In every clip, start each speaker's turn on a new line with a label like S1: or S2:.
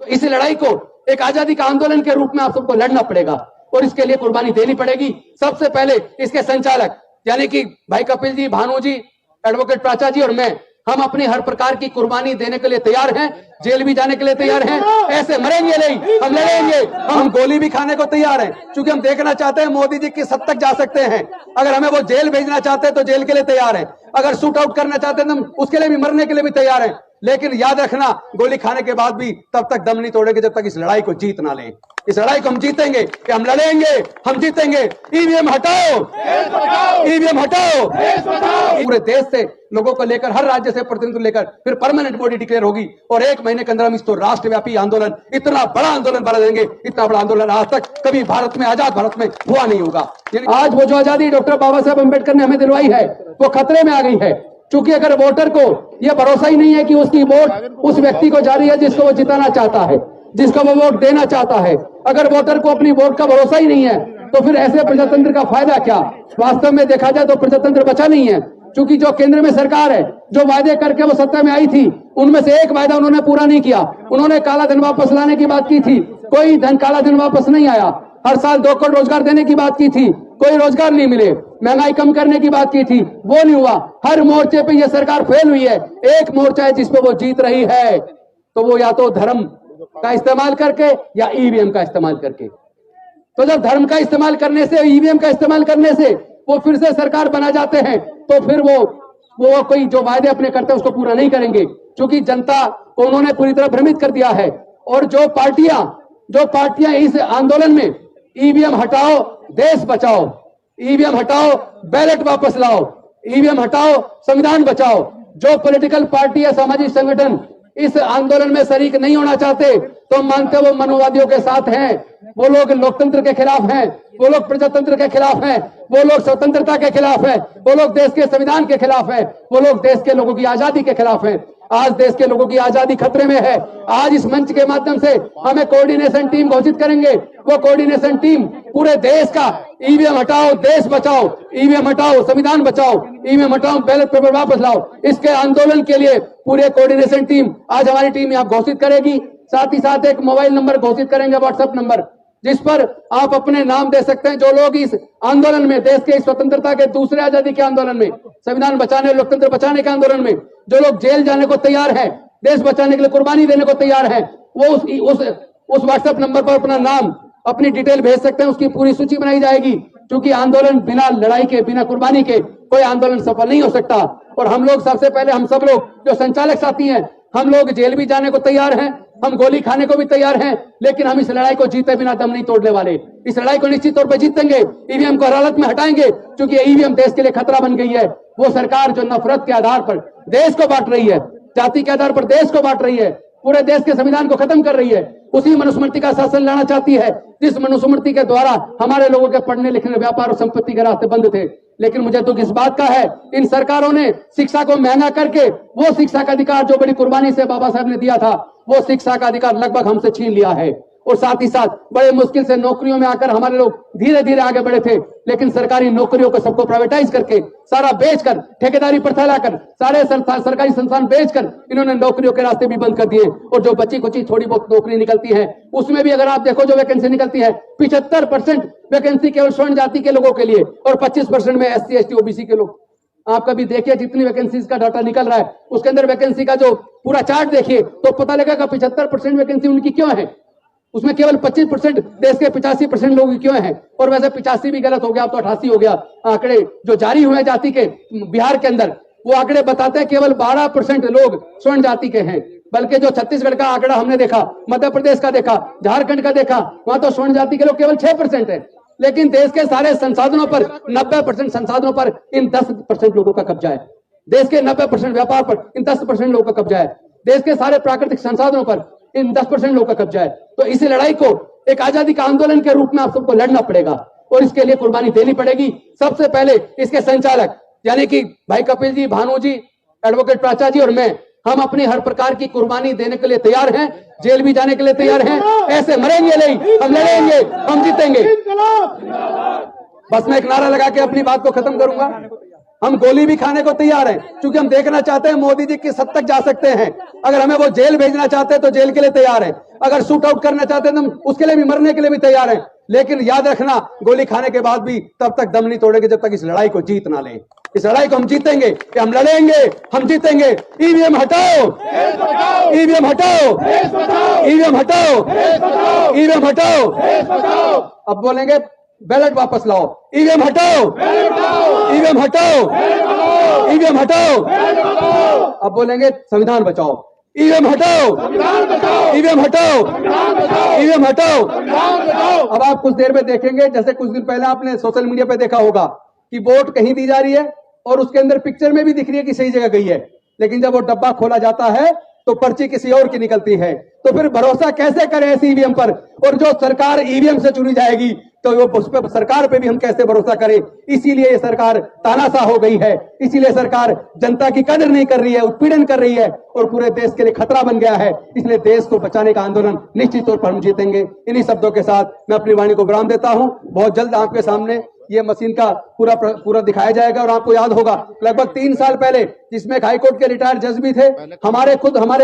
S1: इस लड़ाई को एक आजादी का आंदोलन के रूप में आप सबको लड़ना पड़ेगा और इसके लिए कुर्बानी देनी पड़ेगी। सबसे पहले इसके संचालक यानी कि भाई कपिल जी, भानु जी, एडवोकेट प्राचा जी और मैं, हम अपनी हर प्रकार की कुर्बानी देने के लिए तैयार हैं, जेल भी जाने के लिए तैयार हैं। ऐसे मरेंगे नहीं, हम लड़ेंगे, हम गोली भी खाने को तैयार हैं, क्योंकि हम देखना चाहते हैं मोदी जी किस हद तक जा सकते हैं। अगर हमें वो जेल भेजना चाहते हैं तो जेल के लिए तैयार हैं, अगर शूट आउट करना चाहते हैं तो उसके लिए भी, मरने के लिए भी तैयार हैं। लेकिन याद रखना, गोली खाने के बाद भी तब तक दम नहीं तोड़ेंगे जब तक इस लड़ाई को जीत ना लें। इस लड़ाई को हम जीतेंगे कि हम लड़ेंगे, हम जीतेंगे। ईवीएम हटाओ, ईवीएम हटाओ। पूरे देश से लोगों को लेकर, हर राज्य से प्रतिनिधि लेकर फिर परमानेंट बॉडी डिक्लेयर होगी और 1 महीने के अंदर हम इसको राष्ट्रव्यापी आंदोलन, इतना बड़ा आंदोलन बना देंगे, इतना बड़ा आंदोलन आज तक कभी भारत में, आजाद भारत में हुआ नहीं होगा। आज वो जो आजादी डॉक्टर बाबा साहब अम्बेडकर ने हमें दिलवाई है वो खतरे में आ गई है, क्योंकि अगर वोटर को यह भरोसा ही नहीं है कि उसकी वोट उस व्यक्ति को जा रही है जिसको वो जिताना चाहता है, जिसको वो वोट देना चाहता है, अगर वोटर को अपनी वोट का भरोसा ही नहीं है तो फिर ऐसे प्रजातंत्र का फायदा क्या। वास्तव में देखा जाए तो प्रजातंत्र बचा नहीं है, क्योंकि जो केंद्र में सरकार है, जो वायदे करके वो सत्ता में आई थी, उनमें से एक वायदा उन्होंने पूरा नहीं किया। उन्होंने काला धन वापस लाने की बात की थी, कोई धन, काला धन वापस नहीं आया। हर साल 2 करोड़ रोजगार देने की बात की थी, कोई रोजगार नहीं मिले। महंगाई कम करने की बात की थी, वो नहीं हुआ। हर मोर्चे पे ये सरकार फेल हुई है। एक मोर्चा है जिस पे वो जीत रही है, तो वो या तो धर्म का इस्तेमाल करके या ईवीएम का इस्तेमाल करके। तो जब धर्म का इस्तेमाल करने से, ईवीएम का इस्तेमाल करने से वो फिर से सरकार बना जाते हैं, तो फिर वो कोई जो वायदे अपने करते हैं उसको पूरा नहीं करेंगे, क्योंकि जनता को उन्होंने पूरी तरह भ्रमित कर दिया है। और जो पार्टियां इस आंदोलन में ईवीएम हटाओ देश बचाओ, ईवीएम हटाओ बैलेट वापस लाओ, ईवीएम हटाओ संविधान बचाओ, जो पॉलिटिकल पार्टी या सामाजिक संगठन इस आंदोलन में शरीक नहीं होना चाहते, तो मानते वो मनोवादियों के साथ हैं, वो लोग लोकतंत्र के खिलाफ हैं, वो लोग प्रजातंत्र के खिलाफ हैं, वो लोग स्वतंत्रता के खिलाफ हैं, वो लोग देश के संविधान के खिलाफ हैं, वो लोग देश के लोगों की आजादी के खिलाफ हैं। आज देश के लोगों की आजादी खतरे में है। आज इस मंच के माध्यम से हमें कोऑर्डिनेशन टीम घोषित करेंगे। वो कोऑर्डिनेशन टीम पूरे देश का ईवीएम हटाओ देश बचाओ, ईवीएम हटाओ संविधान बचाओ, ईवीएम हटाओ बैलेट पेपर वापस लाओ, इसके आंदोलन के लिए पूरे कोऑर्डिनेशन टीम आज हमारी टीम यहाँ घोषित करेगी। साथ ही साथ एक मोबाइल नंबर घोषित करेंगे, व्हाट्सएप नंबर, जिस पर आप अपने नाम दे सकते हैं। जो लोग इस आंदोलन में, देश के स्वतंत्रता के दूसरे आजादी के आंदोलन में, संविधान बचाने, लोकतंत्र बचाने के आंदोलन में जो लोग जेल जाने को तैयार हैं, देश बचाने के लिए कुर्बानी देने को तैयार हैं, वो उस व्हाट्सएप नंबर पर अपना नाम, अपनी डिटेल भेज सकते हैं। उसकी पूरी सूची बनाई जाएगी, क्योंकि आंदोलन बिना लड़ाई के, बिना कुर्बानी के कोई आंदोलन सफल नहीं हो सकता। और हम लोग सबसे पहले, हम सब लोग जो संचालक साथी हैं, हम लोग जेल भी जाने को तैयार हैं, हम गोली खाने को भी तैयार हैं, लेकिन हम इस लड़ाई को जीते बिना दम नहीं तोड़ने वाले। इस लड़ाई को निश्चित तौर पर जीतेंगे। ईवीएम को हर हालत में हटाएंगे, क्योंकि ईवीएम देश के लिए खतरा बन गई है। वो सरकार जो नफरत के आधार पर देश को बांट रही है, जाति के आधार पर देश को बांट रही है, पूरे देश के संविधान को खत्म कर रही है, उसी मनुस्मृति का शासन लाना चाहती है, जिस मनुस्मृति के द्वारा हमारे लोगों के पढ़ने लिखने, व्यापार और संपत्ति के रास्ते बंद थे। लेकिन मुझे दुख इस बात का है, इन सरकारों ने शिक्षा को महंगा करके वो शिक्षा का अधिकार जो बड़ी कुर्बानी से बाबा साहब ने दिया था, वो शिक्षा का अधिकार लगभग हमसे छीन लिया है। और साथ ही साथ बड़े मुश्किल से नौकरियों में आकर हमारे लोग धीरे धीरे आगे बढ़े थे, लेकिन सरकारी नौकरियों को सबको प्राइवेटाइज करके, सारा बेचकर, ठेकेदारी प्रथा लाकर, सारे सरकारी संस्थान बेचकर इन्होंने नौकरियों के रास्ते भी बंद कर दिए। और जो बची कुची थोड़ी बहुत नौकरी निकलती है, उसमें भी अगर आप देखो जो वैकेंसी निकलती है, 75% वैकेंसी केवल स्वर्ण जाति के लोगों के लिए और 25% में SC ST OBC के लोग। आप कभी देखिए जितनी वैकेंसीज का डाटा निकल रहा है, उसके अंदर वैकेंसी का जो पूरा चार्ट देखिए तो पता लगेगा 75% वैकेंसी उनकी क्यों है, उसमें केवल 25% देश के 85% लोग क्यों हैं। और वैसे 85 भी गलत हो गया, अब तो 88 हो गया। आंकड़े जो जारी हुए जाति के बिहार के अंदर, वो आंकड़े बताते हैं केवल 12% लोग स्वर्ण जाति के हैं, बल्कि जो छत्तीसगढ़ का आंकड़ा हमने देखा, मध्य प्रदेश का देखा, झारखंड का देखा, वहां तो स्वर्ण जाति के लोग केवल 6% है। लेकिन देश के सारे संसाधनों पर, 90% संसाधनों पर इन 10% लोगों का कब्जा है। देश के 90% व्यापार पर इन 10% लोगों का कब्जा है। देश के सारे प्राकृतिक संसाधनों पर इन 10% लोगों का कब्जा है। तो इस लड़ाई को एक आजादी का आंदोलन के रूप में आप सबको लड़ना पड़ेगा और इसके लिए कुर्बानी देनी पड़ेगी। सबसे पहले इसके संचालक यानी कि भाई कपिल जी, भानु जी, एडवोकेट प्राचा जी और मैं, हम अपनी हर प्रकार की कुर्बानी देने के लिए तैयार हैं, जेल भी जाने के लिए तैयार हैं। ऐसे मरेंगे नहीं, हम लड़ेंगे, हम जीतेंगे। बस मैं एक नारा लगा के अपनी बात को खत्म करूंगा। हम गोली भी खाने को तैयार हैं, क्योंकि हम देखना चाहते हैं मोदी जी किस हद तक जा सकते हैं। अगर हमें वो जेल भेजना चाहते हैं तो जेल के लिए तैयार हैं, अगर शूट आउट करना चाहते हैं तो उसके लिए भी, मरने के लिए भी तैयार हैं। लेकिन याद रखना, गोली खाने के बाद भी तब तक दम नहीं तोड़ेंगे जब तक इस लड़ाई को जीत ना लें। इस लड़ाई को हम जीतेंगे, कि हम लड़ेंगे, हम जीतेंगे। ईवीएम हटाओ, ईवीएम हटाओ, ईवीएम हटाओ, ईवीएम हटाओ। अब बोलेंगे बैलेट वापस लाओ, ईवीएम हटाओ, ईवीएम हटाओ, ईवीएम हटाओ। अब बोलेंगे संविधान बचाओ, ईवीएम हटाओ, ईवीएम हटाओ, ईवीएम हटाओ। अब आप कुछ देर में देखेंगे, जैसे कुछ दिन पहले आपने सोशल मीडिया पे देखा होगा कि वोट कहीं दी जा रही है और उसके अंदर पिक्चर में भी दिख रही है कि सही जगह गई है, लेकिन जब वो डब्बा खोला जाता है तो पर्ची किसी और की निकलती है। तो फिर भरोसा कैसे करें ऐसी ईवीएम पर? और जो सरकार ईवीएम से चुनी जाएगी तो वो उस पर, सरकार पे भी हम कैसे भरोसा करें? इसीलिए ये सरकार तानाशाह हो गई है, इसीलिए सरकार जनता की कदर नहीं कर रही है, उत्पीड़न कर रही है और पूरे देश के लिए खतरा बन गया है। इसलिए देश को बचाने का आंदोलन निश्चित तौर पर हम जीतेंगे। इन्हीं शब्दों के साथ मैं अपनी वाणी को विराम देता हूं। बहुत जल्द आपके सामने ये मशीन का पूरा दिखाया जाएगा। और आपको याद होगा लगभग 3 साल पहले, जिसमें हाईकोर्ट के रिटायर्ड जज भी थे, हमारे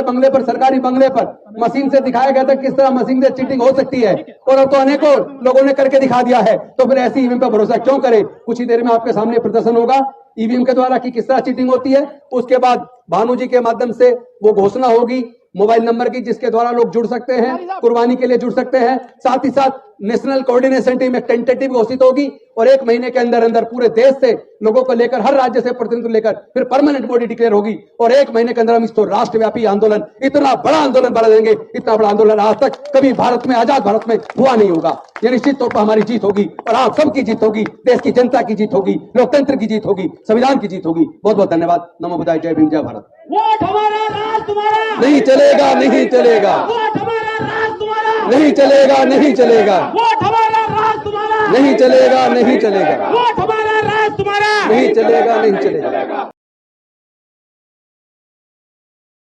S1: बंगले पर, सरकारी बंगले पर मशीन से दिखाया गया था किस तरह मशीन से चीटिंग हो सकती है, और अब तो अनेकों लोगों ने करके दिखा दिया है। तो फिर ऐसी ईवीएम पर भरोसा क्यों करें? कुछ ही देर में आपके सामने प्रदर्शन होगा ईवीएम के द्वारा कि किस तरह चीटिंग होती है। उसके बाद भानु जी के माध्यम से वो घोषणा होगी मोबाइल नंबर की, जिसके द्वारा लोग जुड़ सकते हैं, कुर्बानी के लिए जुड़ सकते हैं। साथ ही साथ नेशनल कोऑर्डिनेशन टीम एक टेंटेटिव घोषित होगी और 1 महीने के अंदर अंदर पूरे देश से लोगों को लेकर, हर राज्य से प्रतिनिधित्व लेकर फिर परमानेंट बॉडी डिक्लेयर होगी और 1 महीने के अंदर हम इसको राष्ट्रव्यापी आंदोलन, इतना बड़ा आंदोलन बना देंगे, इतना बड़ा आंदोलन आज तक कभी भारत में, आजाद भारत में हुआ नहीं होगा। ये निश्चित तौर पर हमारी जीत होगी और आप सबकी जीत होगी, देश की जनता की जीत होगी, लोकतंत्र की जीत होगी, संविधान की जीत होगी। बहुत बहुत धन्यवाद। नमो बुद्धाय, जय भीम, जय भारत।
S2: वोट हमारा, राज तुम्हारा।
S1: नहीं चलेगा, नहीं चलेगा,
S2: वोट हमारा, राज तुम्हारा।
S1: नहीं चलेगा, नहीं चलेगा,
S2: वोट हमारा, राज तुम्हारा।
S1: नहीं चलेगा, नहीं चलेगा,
S2: वोट हमारा, राज तुम्हारा।
S1: नहीं चलेगा, नहीं चलेगा।